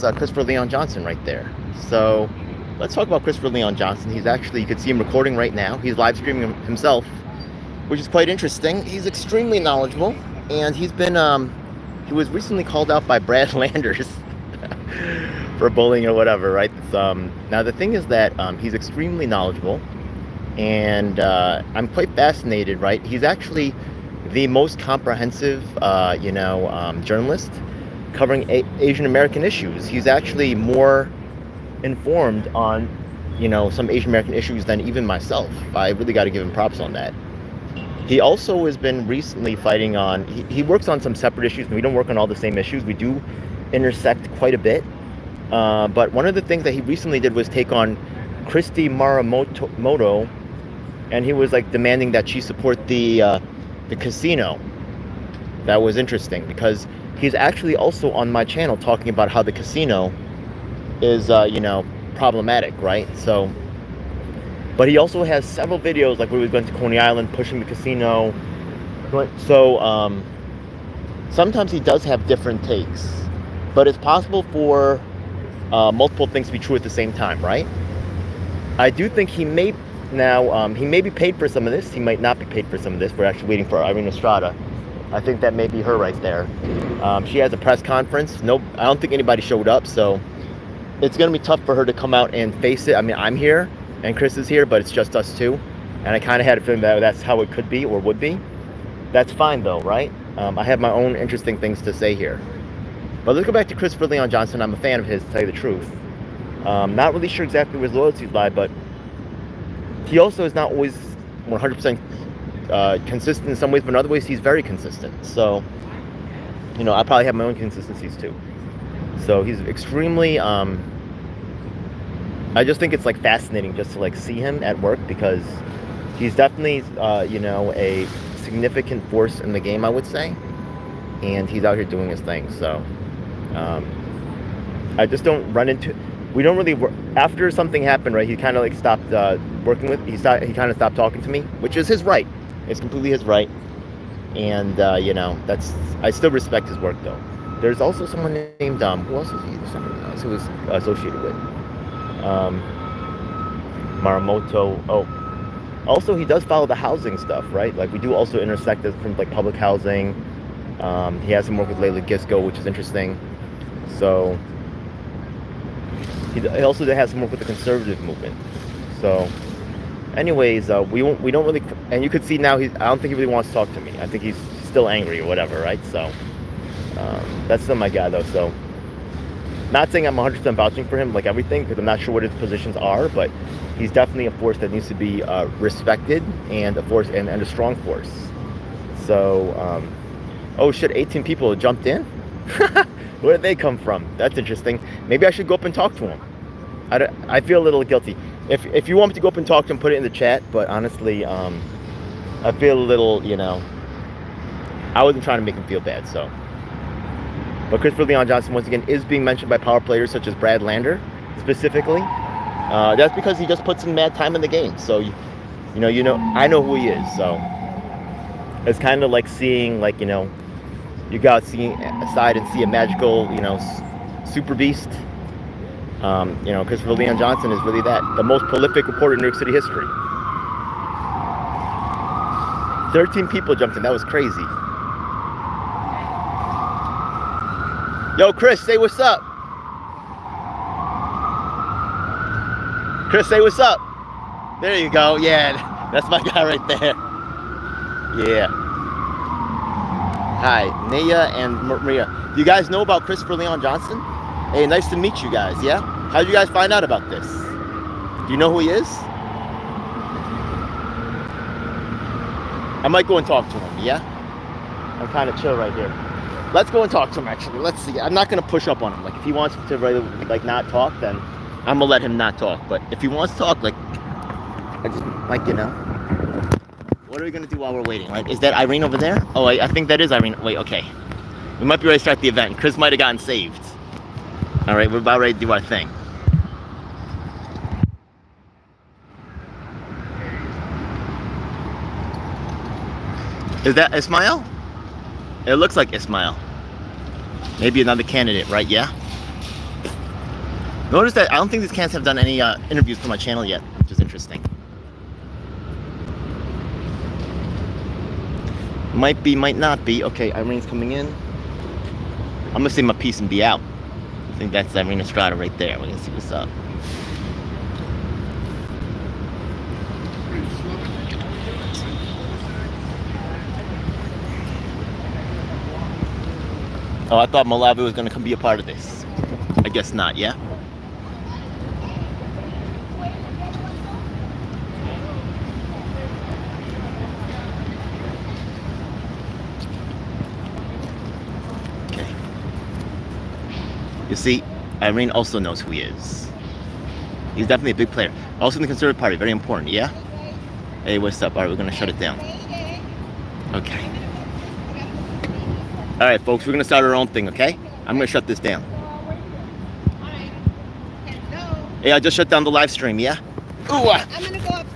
that's Christopher Leon Johnson right there. So let's talk about Christopher Leon Johnson. He's actually, you can see him recording right now. He's live streaming himself, which is quite interesting. He's extremely knowledgeable, and he's been, he was recently called out by Brad Landers for bullying or whatever, right? Now the thing is that he's extremely knowledgeable, and I'm quite fascinated, right? He's actually the most comprehensive, journalist covering Asian American issues. He's actually more informed on, some Asian American issues than even myself. I really got to give him props on that. He also has been recently fighting on, he works on some separate issues, and we don't work on all the same issues. We do intersect quite a bit. But one of the things that he recently did was take on Christy Maramoto, and he was like demanding that she support the casino. That was interesting because he's actually also on my channel talking about how the casino is, problematic, right? So, but he also has several videos like where he was going to Coney Island, pushing the casino. So, sometimes he does have different takes, but it's possible for multiple things to be true at the same time, right? I do think he may now, he may be paid for some of this. He might not be paid for some of this. We're actually waiting for Irene Estrada. I think that may be her right there. She has a press conference. I don't think anybody showed up, so it's going to be tough for her to come out and face it. I mean, I'm here and Chris is here, but it's just us two. And I kind of had a feeling that that's how it could be or would be. That's fine though, right? I have my own interesting things to say here. But let's go back to Christopher Leon Johnson. I'm a fan of his, to tell you the truth. Not really sure exactly where his loyalties lie, but he also is not always 100% consistent in some ways, but in other ways he's very consistent. So, I probably have my own consistencies too. So he's extremely, I just think it's like fascinating just to like see him at work, because he's definitely, a significant force in the game, I would say. And he's out here doing his thing. So, I just don't run into, we don't really work, after something happened, right, he kind of like stopped working with, he kind of stopped talking to me, which is his right. It's completely his right. And, I still respect his work though. There's also someone named, who else was he? Someone else who was associated with. Maramoto. Oh, also he does follow the housing stuff, right? Like we do also intersect from like public housing. He has some work with Leila Gisco, which is interesting. So he also has some work with the conservative movement. So anyways, we don't really, and you could see now I don't think he really wants to talk to me. I think he's still angry or whatever, right? So that's still my guy though. So not saying I'm 100% vouching for him like everything, because I'm not sure what his positions are, but he's definitely a force that needs to be respected, and a force and a strong force. So oh shit, 18 people jumped in. Where did they come from? That's interesting. Maybe I should go up and talk to him. I feel a little guilty. If you want me to go up and talk to him, put it in the chat. But honestly, I feel a little, I wasn't trying to make him feel bad. So, but Christopher Leon Johnson once again is being mentioned by power players such as Brad Lander, specifically. That's because he just puts in mad time in the game. So, I know who he is. So it's kind of like seeing, like, you go outside and see a magical, super beast. Christopher Leon Johnson is really the most prolific reporter in New York City history. 13 people jumped in. That was crazy. Yo, Chris, say what's up. Chris, say what's up. There you go. Yeah, that's my guy right there. Yeah. Hi, Naya and Maria. Do you guys know about Christopher Leon Johnson? Hey, nice to meet you guys, yeah? How did you guys find out about this? Do you know who he is? I might go and talk to him, yeah? I'm kind of chill right here. Let's go and talk to him, actually. Let's see. I'm not going to push up on him. Like, if he wants to, really, like, not talk, then I'm going to let him not talk. But if he wants to talk, like, I just, like, what are we going to do while we're waiting? Like, is that Irene over there? Oh, I think that is Irene. Wait, okay. We might be ready to start the event. Chris might have gotten saved. All right, we're about ready to do our thing. Is that Ismail? It looks like Ismail. Maybe another candidate, right? Yeah? Notice that I don't think these cans have done any interviews for my channel yet, which is interesting. Might be, might not be. Okay, Irene's coming in. I'm gonna say my piece and be out. I think that's Irene Estrada right there. We're gonna see what's up. Oh, I thought Malawi was gonna come be a part of this. I guess not, yeah? Okay. You see, Irene also knows who he is. He's definitely a big player. Also in the Conservative Party, very important, yeah? Hey, what's up? All right, we're gonna shut it down. Okay. All right, folks, we're gonna start our own thing, okay? I'm gonna shut this down. Hey, I just shut down the live stream, yeah? Ooh, I'm gonna go upstairs.